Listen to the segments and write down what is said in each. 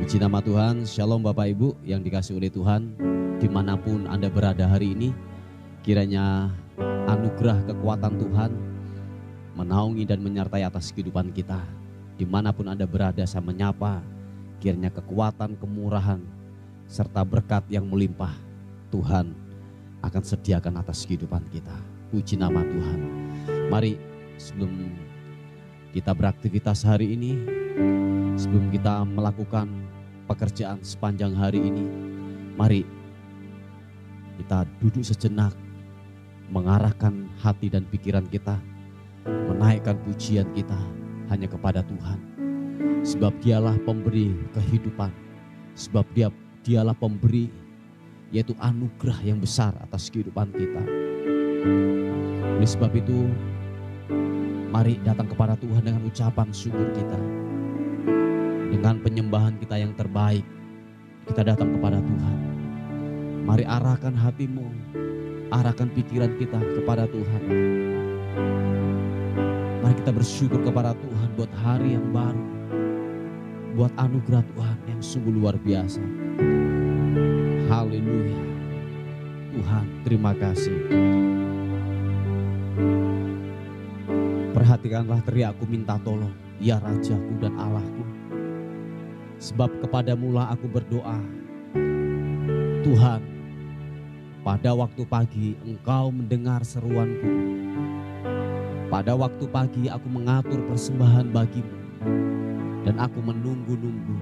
Puji nama Tuhan, Shalom Bapak Ibu yang dikasihi oleh Tuhan. Dimanapun Anda berada hari ini, kiranya anugerah kekuatan Tuhan menaungi dan menyertai atas kehidupan kita. Dimanapun Anda berada, saya menyapa, kiranya kekuatan, kemurahan, serta berkat yang melimpah Tuhan akan sediakan atas kehidupan kita. Puji nama Tuhan. Mari sebelum kita beraktivitas hari ini, sebelum kita melakukan pekerjaan sepanjang hari ini, mari kita duduk sejenak, mengarahkan hati dan pikiran kita, menaikkan pujian kita hanya kepada Tuhan. Sebab Dialah pemberi kehidupan, sebab Dialah pemberi, yaitu anugerah yang besar atas kehidupan kita. Oleh sebab itu, mari datang kepada Tuhan dengan ucapan syukur kita. Dengan penyembahan kita yang terbaik, kita datang kepada Tuhan. Mari arahkan hatimu, arahkan pikiran kita kepada Tuhan. Mari kita bersyukur kepada Tuhan buat hari yang baru, buat anugerah Tuhan yang sungguh luar biasa. Haleluya. Tuhan, terima kasih. Perhatikanlah teriakku minta tolong, ya Rajaku dan Allahku. Sebab kepadamulah aku berdoa. Tuhan, pada waktu pagi Engkau mendengar seruanku. Pada waktu pagi aku mengatur persembahan bagimu, dan aku menunggu-nunggu.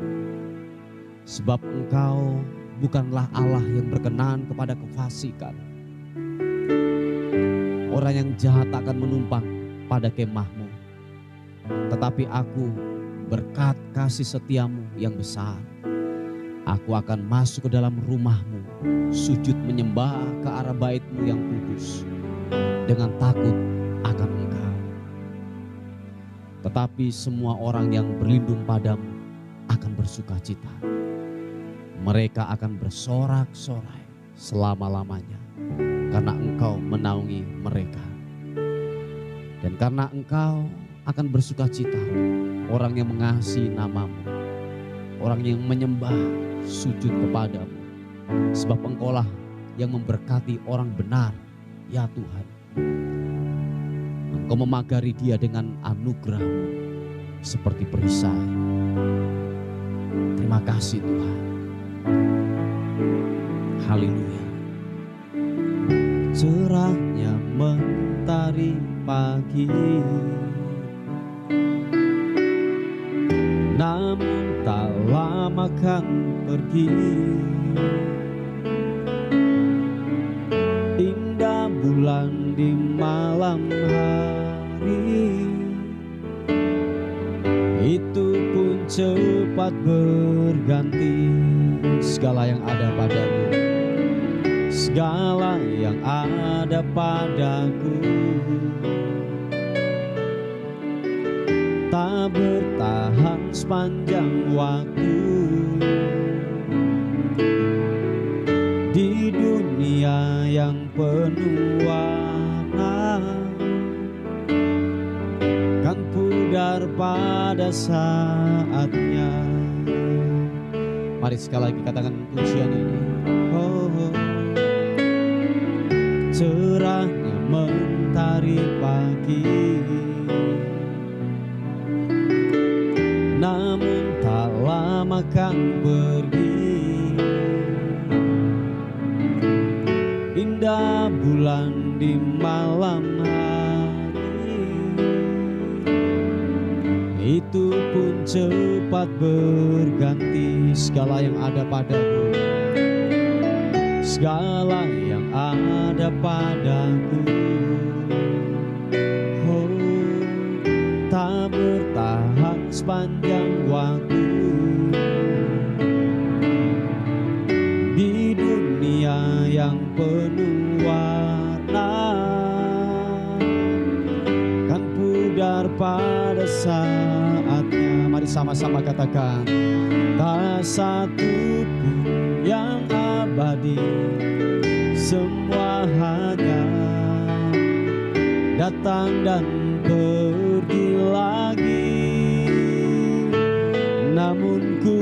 Sebab Engkau bukanlah Allah yang berkenan kepada kefasikan. Orang yang jahat akan menumpang pada kemahmu. Tetapi aku, berkat kasih setiamu yang besar, aku akan masuk ke dalam rumahmu, sujud menyembah ke arah baitmu yang kudus, dengan takut akan Engkau. Tetapi semua orang yang berlindung padamu akan bersukacita. Mereka akan bersorak-sorai selama-lamanya, karena Engkau menaungi mereka. Dan karena Engkau akan bersukacita, orang yang mengasihi namamu, orang yang menyembah sujud kepadamu. Sebab Engkaulah yang memberkati orang benar, ya Tuhan. Engkau memagari dia dengan anugerah-Mu seperti perisai. Terima kasih Tuhan. Haleluya. Cerahnya mentari pagi, namun tak lama kan pergi. Indah bulan di malam hari, itu pun cepat berganti. Segala yang ada padaku, segala yang ada padaku, tak bertahan sepanjang waktu. Di dunia yang penuh warna, kan pudar pada saatnya. Mari sekali lagi katakan pujian ini. Oh, cerahnya mentari pagi, namun tak lama kan pergi. Indah bulan di malam hari, itu pun cepat berganti. Segala yang ada padaku, segala yang ada padaku, oh, tak bertahan sepanjang waktu. Di dunia yang penuh warna, kan pudar pada saatnya. Mari sama-sama katakan, tak satu pun yang abadi, semua hanya datang dan pergi lagi. Namun ku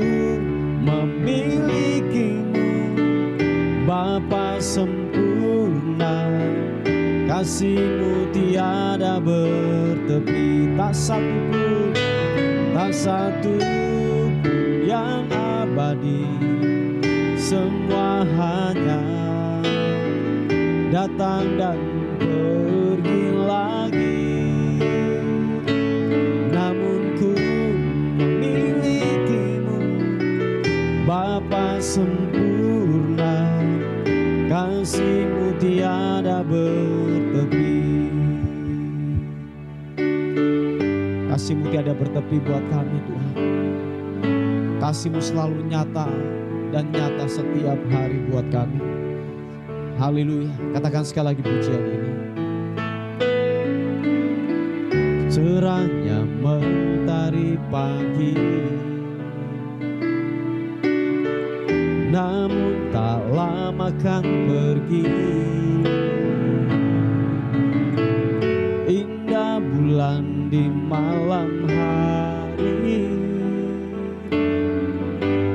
Kasih-Mu tiada bertepi, tak satu pun yang abadi. Semua hanya datang dan pergi lagi. Namun ku memilikimu, Bapa sempurna. Kasih-Mu tiada bertepi. Kasih-Mu tiada bertepi buat kami Tuhan. Kasih-Mu selalu nyata dan nyata setiap hari buat kami. Haleluya. Katakan sekali lagi pujian ini. Cerahnya mentari pagi, namun tak lama kan pergi. Indah bulan di malam hari,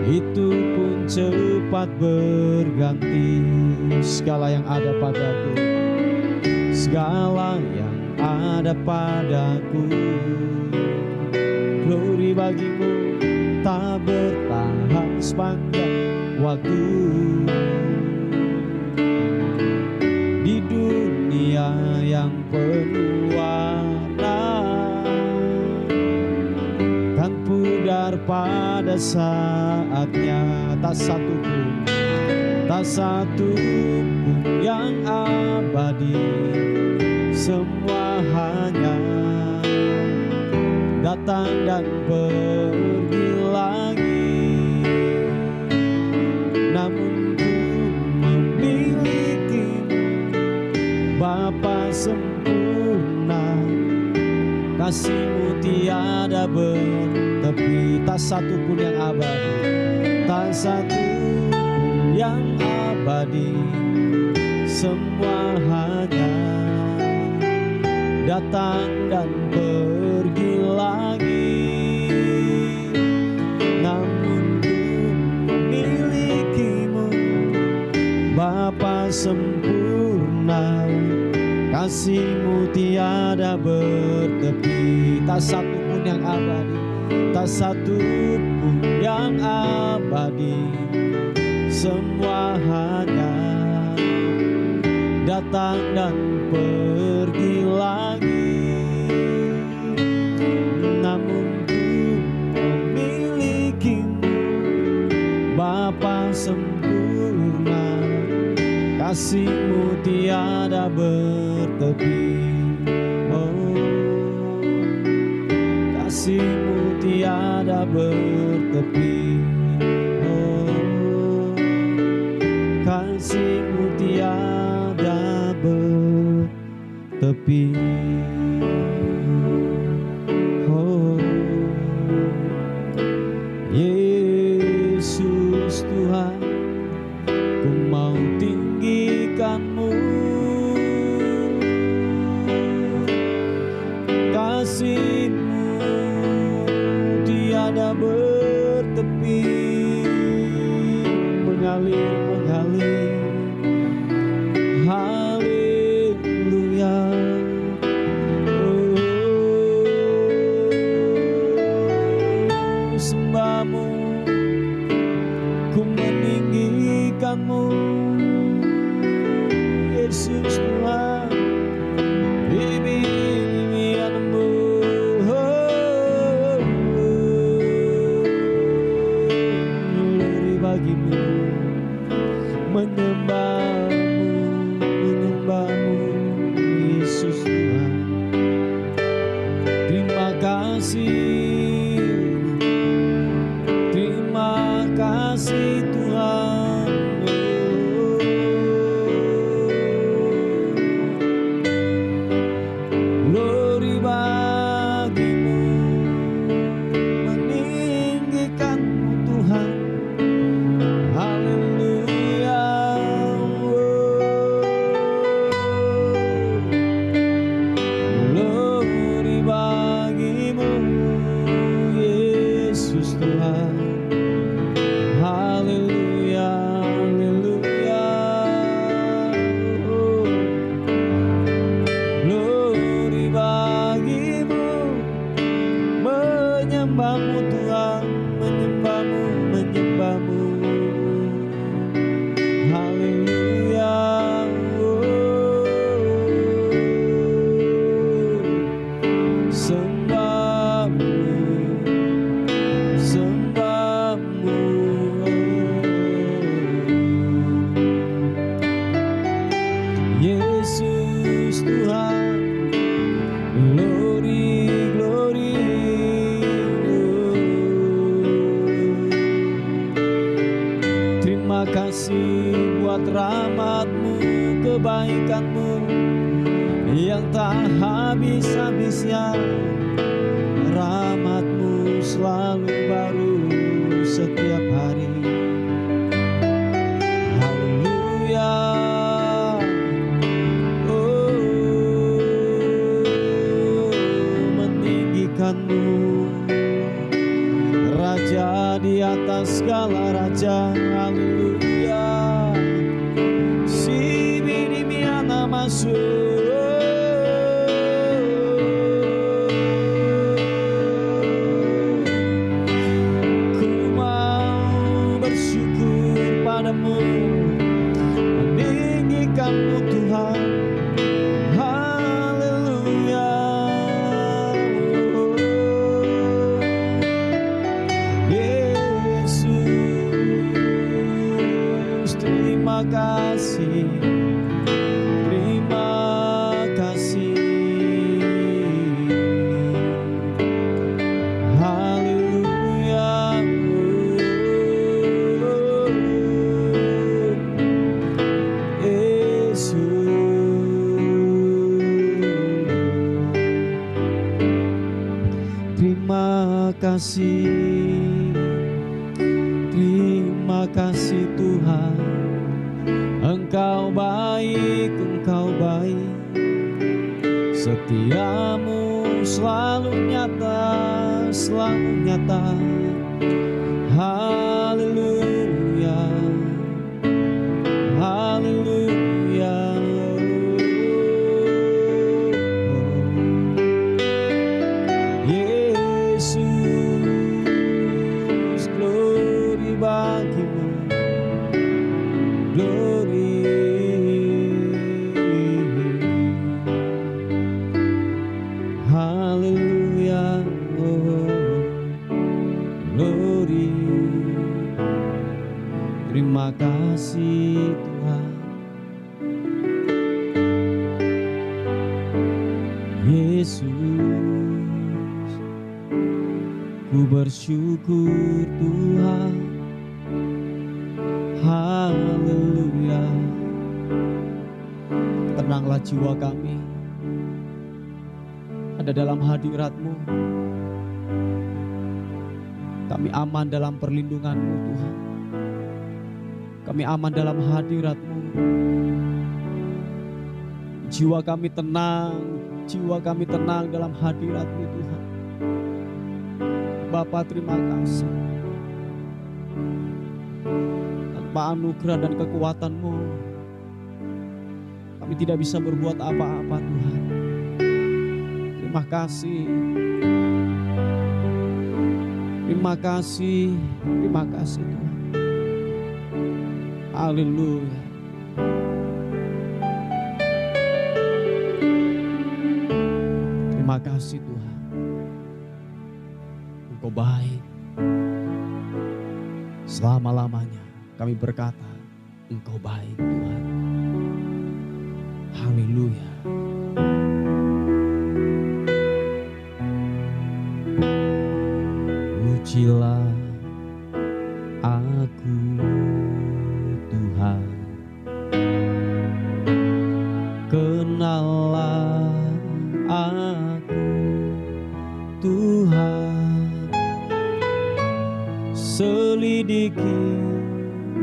itu pun cepat berganti. Segala yang ada padaku, segala yang ada padaku, glory bagimu tak bertahan sepanjang waktu. Di dunia yang penuh warna, kan pudar pada saatnya. Tak satu pun yang abadi. Semua hanya datang dan pergi lagi. Namun ku memilikimu, Bapa sempurna. Kasih-Mu tiada bertepi, tak satu pun yang abadi. Tak satu pun yang abadi. Semua hanya datang dan pergi lagi. Namun ku memilikimu, Bapa sempurna. Kasih-Mu tiada bertepi, tak satu pun yang abadi. Tak satu pun yang abadi. Semua hanya datang dan pergi lagi. Namun ku memilikimu, Bapa sempurna. Kasih-Mu tiada bertepi. Oh, kasih-Mu tiada bertepi. Oh, kasih-Mu tiada bertepi. Oh, Yesus Tuhan, ku mau tinggikan-Mu. Kasih-Mu tiada bertepi, mengalir. Haleluya. Oh, sembah-Mu, ku meninggikan-Mu, Yesus Tuhan. Bibi-bibian-Mu, glory bagimu. Menyembah-Mu, Yesus Tuhan. Terima kasih Tuhan. Glory bagimu, meninggikan-Mu Tuhan. Haleluya. Glory bagimu. menyembahmu Tuhan, menyembahmu, menyembahmu. Haleluya. Sembahmu, sembahmu. Yesus Tuhan, glory, glory. Terima kasih buat rahmat-Mu, kebaikan-Mu yang tak habis-habisnya. Rahmat-Mu selalu baru setiap hari. Haleluya. Meninggikan-Mu, Raja di atas segala raja. Haleluya. Si binimiana masuk. Meninggikan-Mu Tuhan. Haleluya. Yesus, terima kasih, terima kasih. Haleluya. Terima kasih, terima kasih Tuhan. Engkau baik, Engkau baik. Setiamu selalu nyata, selalu nyata. Haleluya, haleluya. Yesus, glory bagimu, glory. Haleluya, glory. Terima kasih Tuhan. Yesus, ku bersyukur Tuhan. Haleluya. Tenanglah jiwa kami ada dalam hadirat-Mu. Kami aman dalam perlindungan-Mu Tuhan. Kami aman dalam hadirat-Mu. Jiwa kami tenang, jiwa kami tenang dalam hadirat-Mu Tuhan. Bapa, terima kasih. Tanpa anugerah dan kekuatan-Mu, kami tidak bisa berbuat apa-apa Tuhan. Terima kasih. Terima kasih, terima kasih Tuhan. Haleluya. Terima kasih Tuhan. Engkau baik. Selama-lamanya kami berkata, Engkau baik Tuhan. Haleluya. Pujilah aku Tuhan, kenallah aku Tuhan, selidiki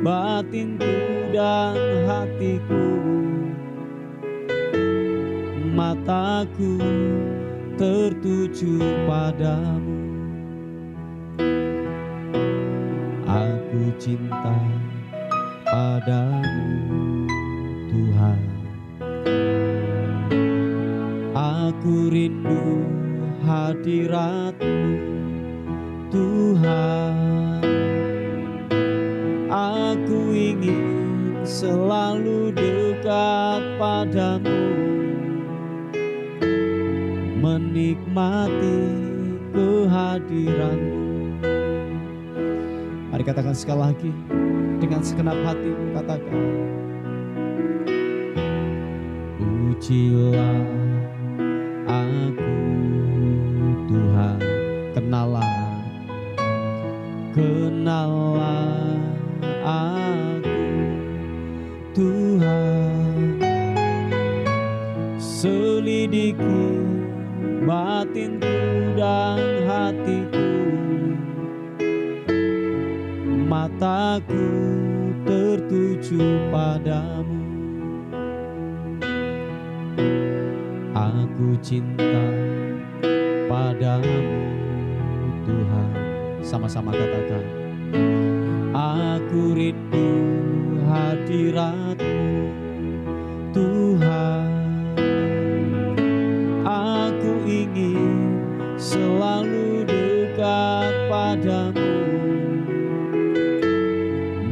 batinku dan hatiku, mataku tertuju padamu. Aku cinta padamu Tuhan, aku rindu hadirat-Mu Tuhan. Aku ingin selalu dekat padamu, menikmati kehadiranmu. Mari katakan sekali lagi dengan segenap hatimu, katakan, pujilah aku Tuhan. Kenalah aku Tuhan. Selidiki batinku dan hatiku, mataku tertuju padamu. Aku cinta padamu Tuhan. Sama-sama katakan, aku rindu hadirat-Mu Tuhan. Aku ingin selalu dekat padamu,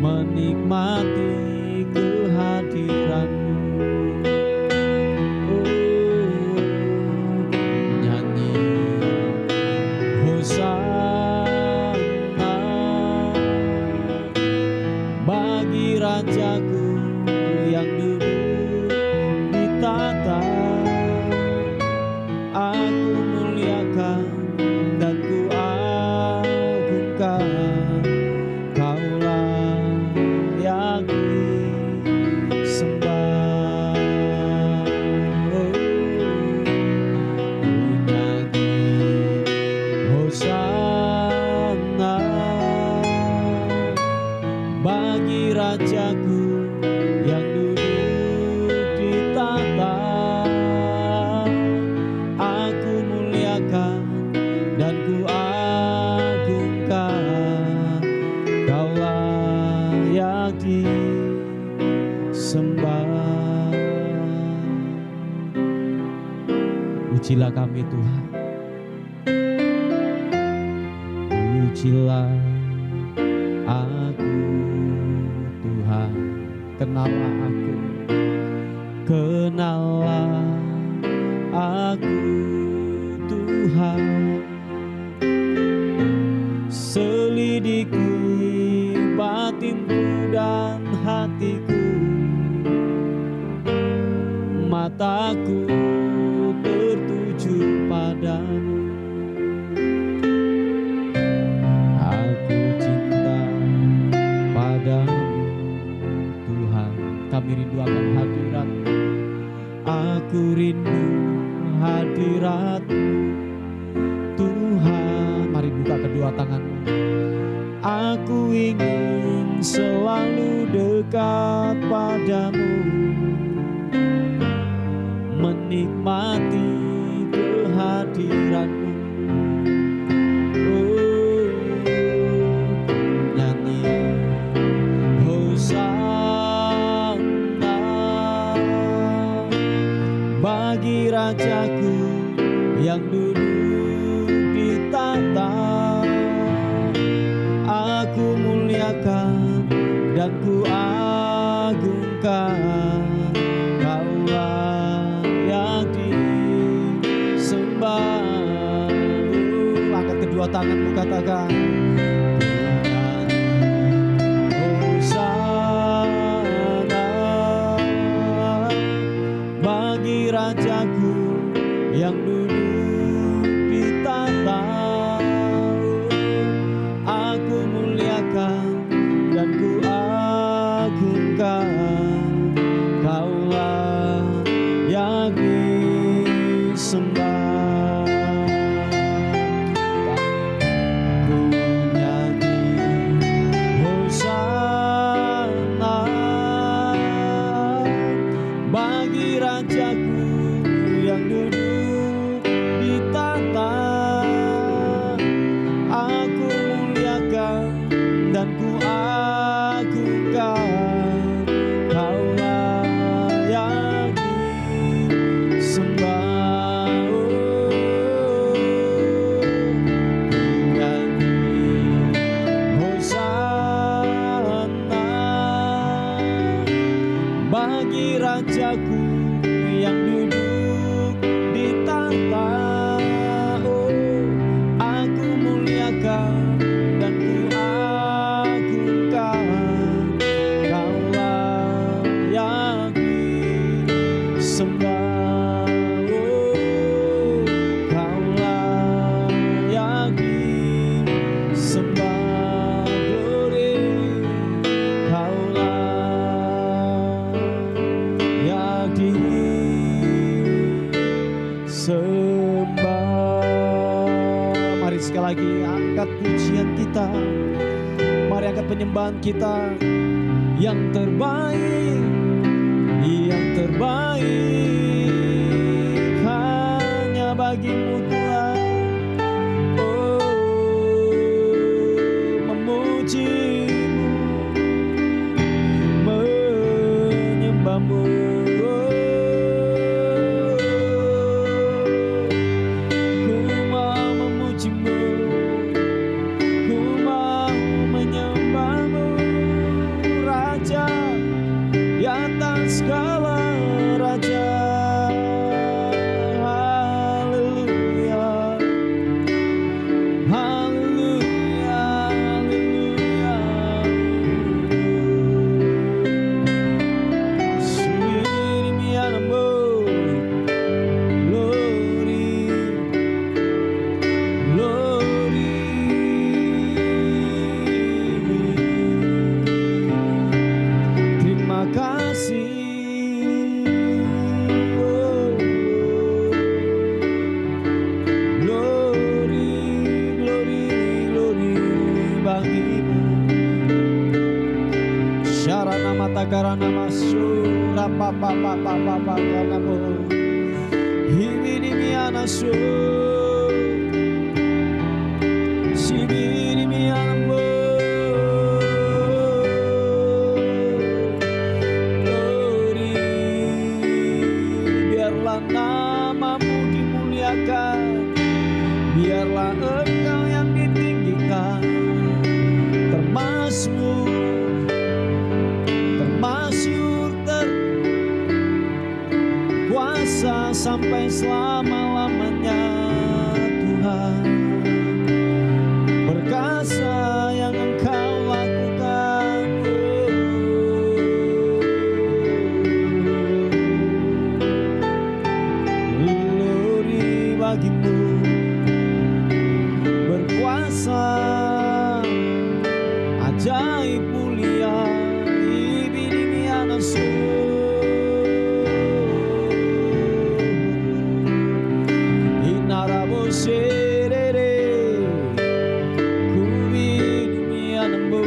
menikmati kehadiran-Mu. Nyanyi Hosana bagi Rajaku yang dulu ditata. Aku muliakan dan ku agungkan, Kaulah yang disembah. Nyanyi Hosana bagi Rajaku yang duduk di tahta. Aku muliakan dan ku agungkan, Kaulah yang disembah. Pujilah kami Tuhan, pujilah aku Tuhan. Kenalah aku Tuhan. Selidiki batinku dan hatiku, mataku tertuju padamu. Aku cinta padamu Tuhan. Kami rindu akan hadirat-Mu. Aku rindu hadirat-Mu Tuhan. Mari buka kedua tanganmu. Aku ingin selalu dekat padamu, menikmati kehadiran-Mu. Nyanyi Hosana bagi Rajaku yang duduk di tahta. Aku muliakan dan ku agungkan, Kaulah yang disembah. Angkat kedua tanganmu, katakan, Hosana bagi Rajaku yang duduk di tahta. Aku muliakan dan ku agungkan, Kaulah yang disembah. Ku Rajaku yang duduk di tahta. Oh, aku muliakan dan ku agungkan. Kaulah yang disembah. Oh, kaulah yang disembah. Glory, kaulah yang disembah. Mari sekali lagi angkat pujian kita, mari angkat penyembahan kita. Yang terbaik hanya bagimu Tuhan. Oh, memujimu, menyembahmu. Ku mau memujimu, ku mau menyembahmu, Raja di atas segala raja. Haleluya, haleluya, haleluya. Sweet me animal, glory, glory. Terima kasih. Oh, glory, glory, glory bagimu. Syarana mata karana masuk rapa papa papa karena mo hibini miana so sibini miana mo. Glory, biarlah namamu dimuliakan, biarlah Engkau yang ditinggikan. Termasyur, terkuasa sampai selama-lamanya Tuhan. Perkasa yang Engkau lakukan. Glory bagimu, berkuasa ajaib mulia. Ibini anaso inarabo serere kubini anambo.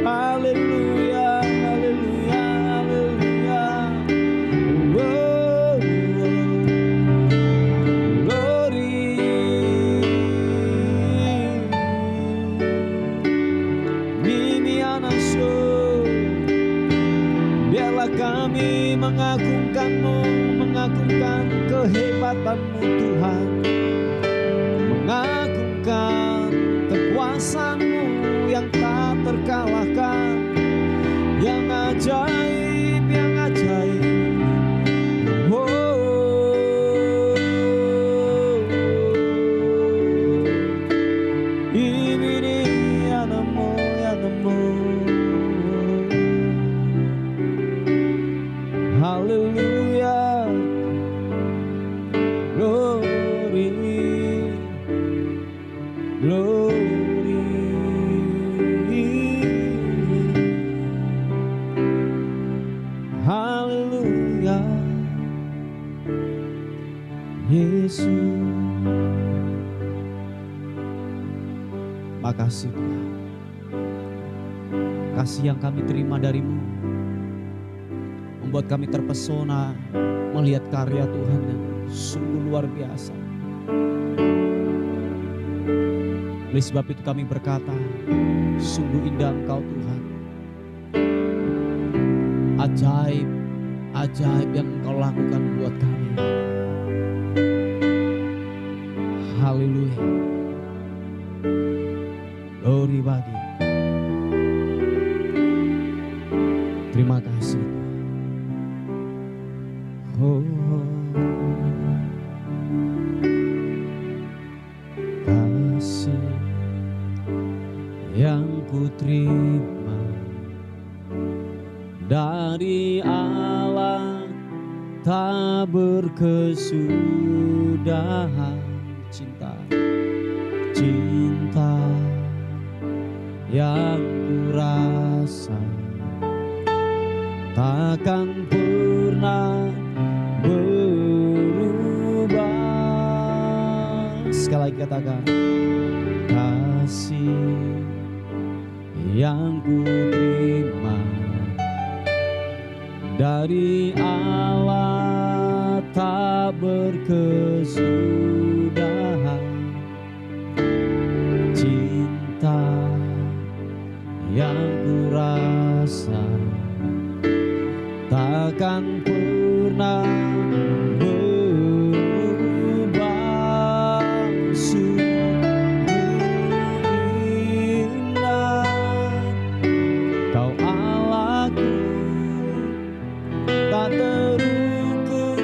Haleluya, haleluya, haleluya. Oh, glory. Mimi anaso, biarlah kami mengagungkanmu, mengagungkan kehebatanmu Tuhan, mengagungkan kekuasaanmu yang tak terkalahkan, yang ajaib, yang ajaib. Ibini anamo, anamo. Hallelujah, glory, glory. Hallelujah, Yesus. Makasih Tuhan, kasih yang kami terima darimu membuat kami terpesona melihat karya Tuhan yang sungguh luar biasa. Oleh sebab itu kami berkata, sungguh indah Engkau Tuhan. Ajaib, ajaib yang Engkau lakukan buat kami. Haleluya. Glory bagi. Terima kasih. Oh, kasih yang ku terima dari Allah tak berkesudahan. Cinta yang ku rasa takkan pernah berubah. Sekali lagi katakan, kasih yang ku terima dari Allah tak berkesudahan. Cinta yang ku rasa takkan pernah berubah. Sungguh indah Kau Allahku, tak terukur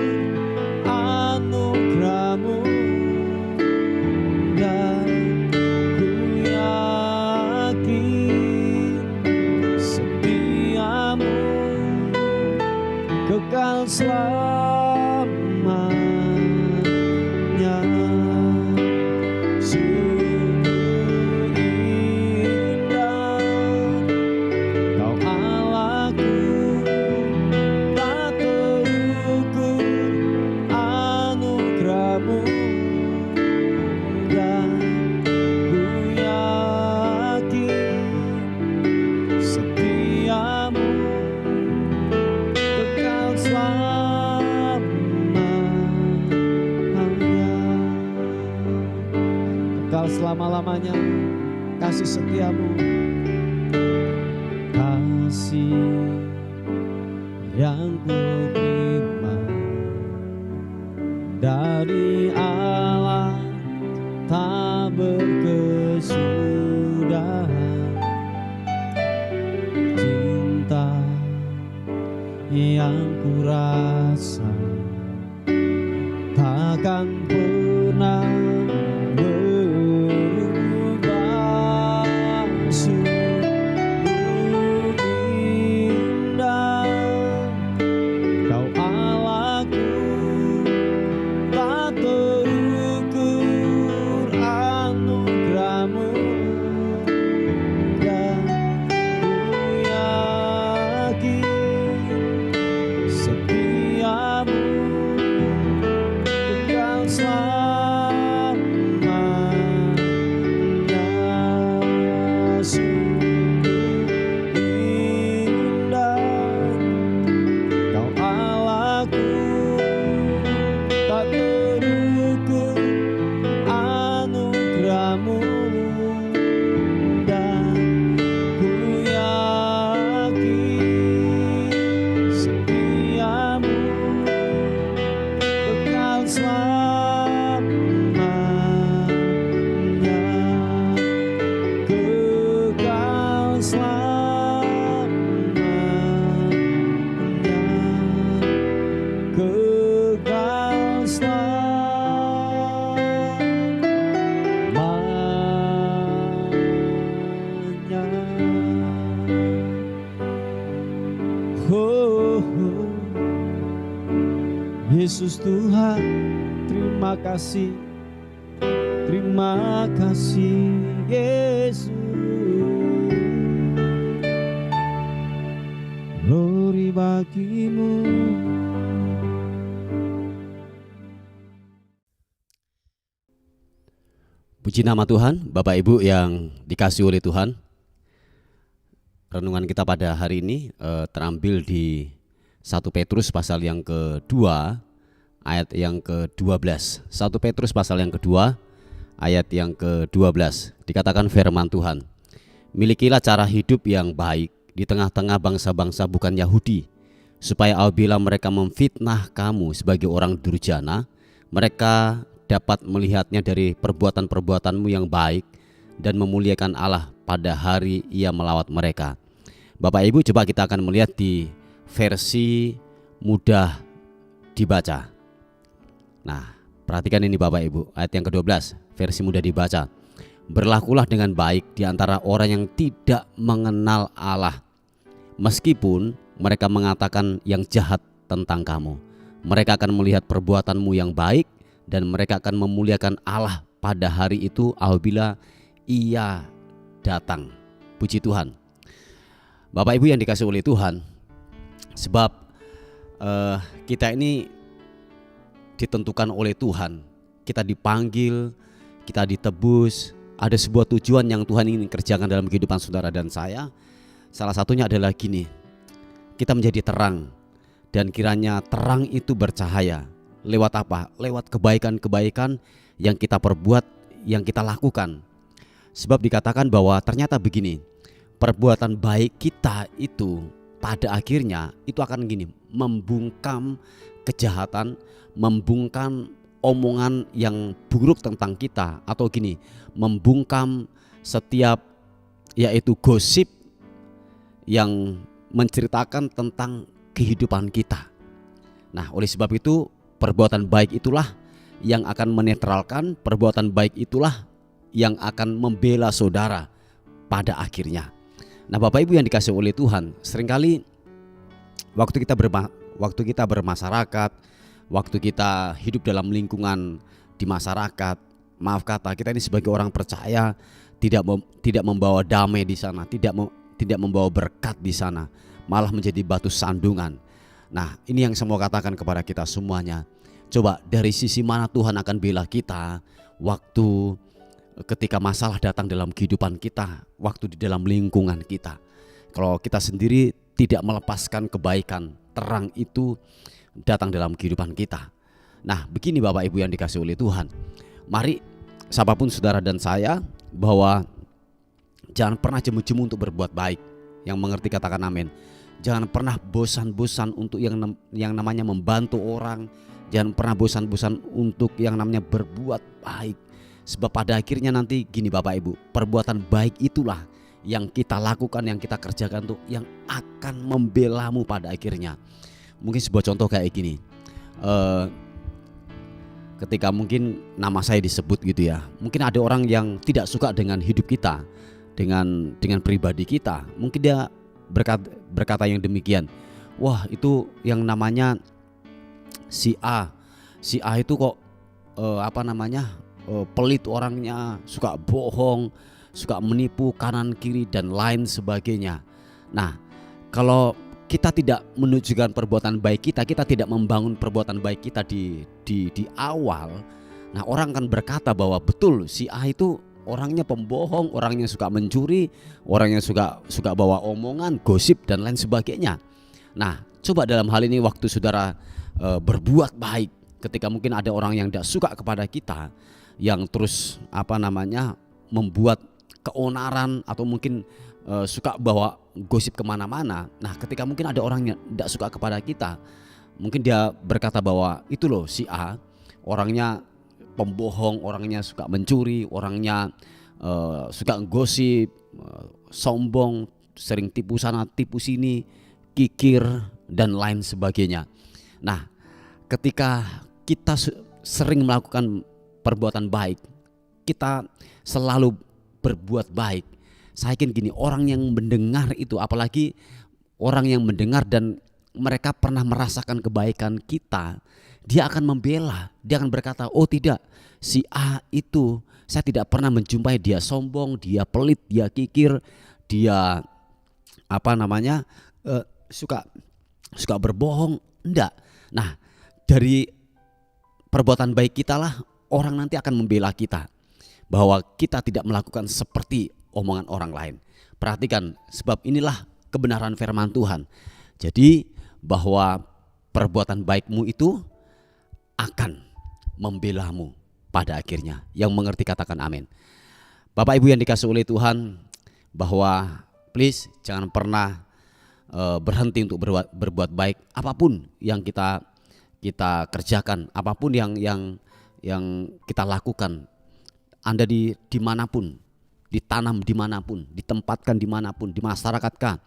anugerah-Mu, dan ku yakin setia-Mu kekal selamanya. Sungguh indah Kau Allahku, tak terukur anugerah-Mu, dan ku yakin setia-Mu kekal selama-lamanya. Kasih setia-Mu, kasih yang ku terima dari Allah tak berkesudahan. Cinta yang ku rasa takkan pernah berubah. Sungguh indah Kau Allahku, tak terukur anugerah-Mu, dan ku yakin setia-Mu kekal selamanya. Sungguh indah Kau Allahku, tak terukur anugerah-Mu, dan ku yakin setia-Mu kekal selamanya. Kekal selamanya. Kekal selamanya. Oh, Yesus Tuhan, terima kasih. Terima kasih Yesus. Glory bagi-Mu. Puji nama Tuhan, Bapak Ibu yang dikasihi oleh Tuhan. Renungan kita pada hari ini terambil di 1 Petrus pasal yang kedua, ayat yang ke-12. 1 Petrus pasal yang kedua, ayat yang ke-12. Dikatakan firman Tuhan, milikilah cara hidup yang baik di tengah-tengah bangsa-bangsa bukan Yahudi, supaya apabila mereka memfitnah kamu sebagai orang durjana, mereka dapat melihatnya dari perbuatan-perbuatanmu yang baik dan memuliakan Allah pada hari Ia melawat mereka. Bapak Ibu, coba kita akan melihat di versi mudah dibaca. Nah, perhatikan ini Bapak Ibu, ayat yang ke-12, versi mudah dibaca. Berlakulah dengan baik di antara orang yang tidak mengenal Allah, meskipun mereka mengatakan yang jahat tentang kamu. Mereka akan melihat perbuatanmu yang baik dan mereka akan memuliakan Allah pada hari itu apabila Ia datang. Puji Tuhan. Bapak Ibu yang dikasihi oleh Tuhan, sebab kita ini ditentukan oleh Tuhan. Kita dipanggil, kita ditebus. Ada sebuah tujuan yang Tuhan ingin kerjakan dalam kehidupan saudara dan saya. Salah satunya adalah gini, kita menjadi terang. Dan kiranya terang itu bercahaya. Lewat apa? Lewat kebaikan-kebaikan yang kita perbuat, yang kita lakukan. Sebab dikatakan bahwa ternyata begini, perbuatan baik kita itu pada akhirnya itu akan gini, membungkam kejahatan, membungkam omongan yang buruk tentang kita, atau gini, membungkam setiap yaitu gosip yang menceritakan tentang kehidupan kita. Nah, oleh sebab itu perbuatan baik itulah yang akan menetralkan, perbuatan baik itulah yang akan membela saudara pada akhirnya. Nah, Bapak Ibu yang dikasihi oleh Tuhan, seringkali waktu kita bermasyarakat, waktu kita hidup dalam lingkungan di masyarakat, maaf kata, kita ini sebagai orang percaya tidak membawa damai di sana, tidak membawa berkat di sana, malah menjadi batu sandungan. Nah, ini yang saya mau katakan kepada kita semuanya. Coba dari sisi mana Tuhan akan bela kita waktu ketika masalah datang dalam kehidupan kita, waktu di dalam lingkungan kita. Kalau kita sendiri tidak melepaskan kebaikan, terang itu datang dalam kehidupan kita. Nah, begini Bapak Ibu yang dikasihi oleh Tuhan, mari siapapun saudara dan saya, bahwa jangan pernah jemu-jemu untuk berbuat baik. Yang mengerti katakan amin. Jangan pernah bosan-bosan untuk yang namanya membantu orang. Jangan pernah bosan-bosan untuk yang namanya berbuat baik. Sebab pada akhirnya nanti gini Bapak Ibu, perbuatan baik itulah yang kita lakukan, yang kita kerjakan tuh yang akan membelamu pada akhirnya. Mungkin sebuah contoh kayak gini, ketika mungkin nama saya disebut gitu ya, mungkin ada orang yang tidak suka dengan hidup kita, dengan pribadi kita. Mungkin dia berkata yang demikian, wah itu yang namanya si A itu kok pelit orangnya, suka bohong, suka menipu kanan kiri dan lain sebagainya. Nah, kalau kita tidak menunjukkan perbuatan baik kita tidak membangun perbuatan baik kita di awal, nah orang akan berkata bahwa betul si A itu orangnya pembohong, orangnya suka mencuri, orangnya suka bawa omongan, gosip dan lain sebagainya. Nah, coba dalam hal ini waktu saudara berbuat baik, ketika mungkin ada orang yang tidak suka kepada kita, yang terus membuat keonaran atau mungkin suka bawa gosip kemana-mana. Nah, ketika mungkin ada orang yang tidak suka kepada kita, mungkin dia berkata bahwa itu loh si A orangnya pembohong, orangnya suka mencuri, orangnya suka gosip, sombong, sering tipu sana tipu sini, kikir dan lain sebagainya. Nah, ketika kita sering melakukan perbuatan baik, kita selalu berbuat baik, saya yakin gini, orang yang mendengar itu, apalagi orang yang mendengar dan mereka pernah merasakan kebaikan kita, dia akan membela, dia akan berkata, oh tidak, si A itu saya tidak pernah menjumpai dia sombong, dia pelit, dia kikir, dia suka berbohong, enggak. Nah, dari perbuatan baik kita lah orang nanti akan membela kita, bahwa kita tidak melakukan seperti omongan orang lain. Perhatikan, sebab inilah kebenaran firman Tuhan. Jadi bahwa perbuatan baikmu itu akan membelamu pada akhirnya. Yang mengerti katakan amin. Bapak Ibu yang dikasihi oleh Tuhan, bahwa please jangan pernah berhenti untuk berbuat baik. Apapun yang kita kerjakan, apapun yang kita lakukan, Anda dimanapun, ditanam dimanapun, ditempatkan dimanapun, di masyrakatkah,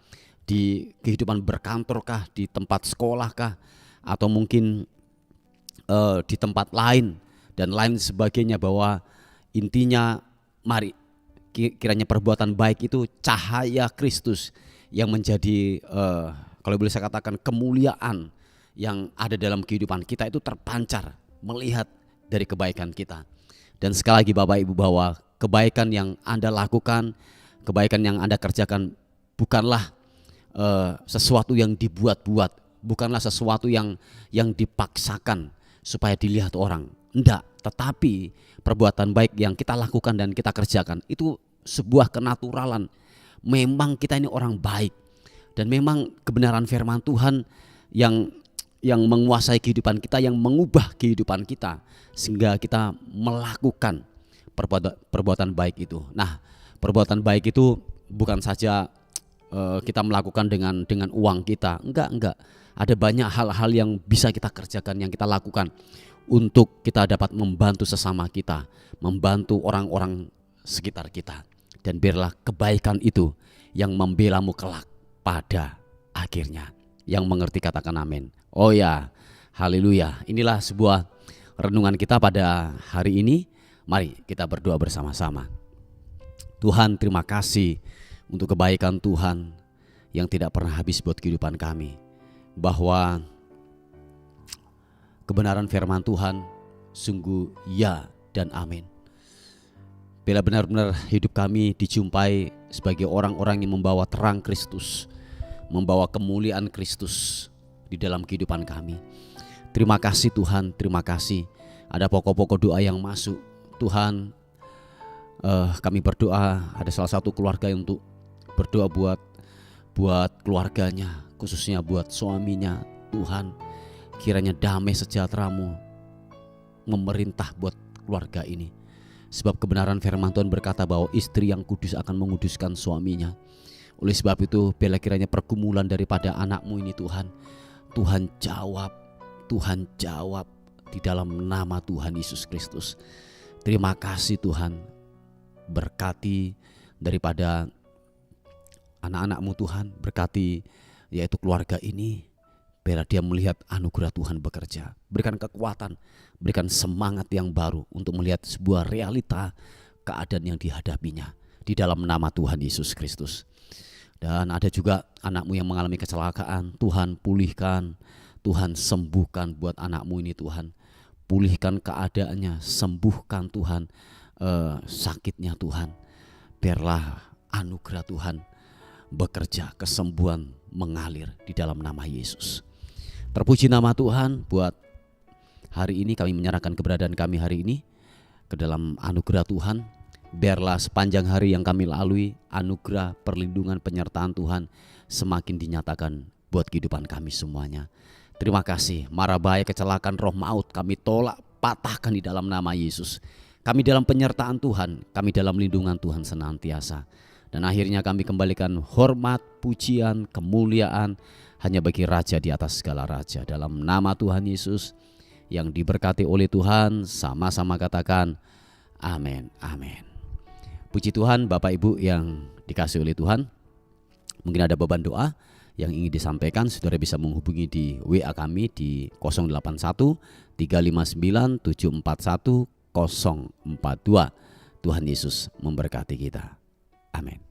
di kehidupan berkantorkah, di tempat sekolahkah, atau mungkin di tempat lain dan lain sebagainya, bahwa intinya mari kiranya perbuatan baik itu cahaya Kristus yang menjadi kalau boleh saya katakan kemuliaan yang ada dalam kehidupan kita itu terpancar melihat dari kebaikan kita. Dan sekali lagi Bapak Ibu, bahwa kebaikan yang Anda lakukan, kebaikan yang Anda kerjakan bukanlah sesuatu yang dibuat-buat, bukanlah sesuatu yang dipaksakan supaya dilihat orang. Enggak, tetapi perbuatan baik yang kita lakukan dan kita kerjakan itu sebuah kenaturalan. Memang kita ini orang baik, dan memang kebenaran firman Tuhan yang menguasai kehidupan kita, yang mengubah kehidupan kita sehingga kita melakukan perbuatan baik itu. Nah, perbuatan baik itu bukan saja kita melakukan dengan uang kita. Enggak. Ada banyak hal-hal yang bisa kita kerjakan, yang kita lakukan untuk kita dapat membantu sesama kita, membantu orang-orang sekitar kita. Dan biarlah kebaikan itu yang membelamu kelak pada akhirnya. Yang mengerti katakan amin. Oh ya, haleluya. Inilah sebuah renungan kita pada hari ini. Mari kita berdoa bersama-sama. Tuhan, terima kasih untuk kebaikan Tuhan yang tidak pernah habis buat kehidupan kami. Bahwa kebenaran firman Tuhan sungguh ya dan amin. Bila benar-benar hidup kami dijumpai sebagai orang-orang yang membawa terang Kristus, membawa kemuliaan Kristus di dalam kehidupan kami. Terima kasih Tuhan, terima kasih. Ada pokok-pokok doa yang masuk. Tuhan, kami berdoa, ada salah satu keluarga yang untuk berdoa buat keluarganya, khususnya buat suaminya. Tuhan, kiranya damai sejahtera-Mu memerintah buat keluarga ini. Sebab kebenaran firman Tuhan berkata bahwa istri yang kudus akan menguduskan suaminya. Oleh sebab itu, bila kiranya pergumulan daripada anak-Mu ini Tuhan, Tuhan jawab di dalam nama Tuhan Yesus Kristus. Terima kasih Tuhan, berkati daripada anak-anak-Mu Tuhan, berkati yaitu keluarga ini, biar dia melihat anugerah Tuhan bekerja. Berikan kekuatan, berikan semangat yang baru untuk melihat sebuah realita keadaan yang dihadapinya di dalam nama Tuhan Yesus Kristus. Dan ada juga anak-Mu yang mengalami kecelakaan, Tuhan pulihkan, Tuhan sembuhkan buat anak-Mu ini Tuhan. Pulihkan keadaannya, sembuhkan Tuhan sakitnya Tuhan. Biarlah anugerah Tuhan bekerja, kesembuhan mengalir di dalam nama Yesus. Terpuji nama Tuhan. Buat hari ini kami menyerahkan keberadaan kami hari ini ke dalam anugerah Tuhan. Biarlah sepanjang hari yang kami lalui, anugerah, perlindungan, penyertaan Tuhan semakin dinyatakan buat kehidupan kami semuanya. Terima kasih. Mara bahaya, kecelakaan, roh maut kami tolak, patahkan di dalam nama Yesus. Kami dalam penyertaan Tuhan, kami dalam lindungan Tuhan senantiasa. Dan akhirnya kami kembalikan hormat, pujian, kemuliaan hanya bagi Raja di atas segala raja. Dalam nama Tuhan Yesus yang diberkati oleh Tuhan, sama-sama katakan amin, amin. Puji Tuhan. Bapak Ibu yang dikasihi oleh Tuhan, mungkin ada beban doa yang ingin disampaikan, saudara bisa menghubungi di WA kami di 081 359 741 042. Tuhan Yesus memberkati kita. Amin.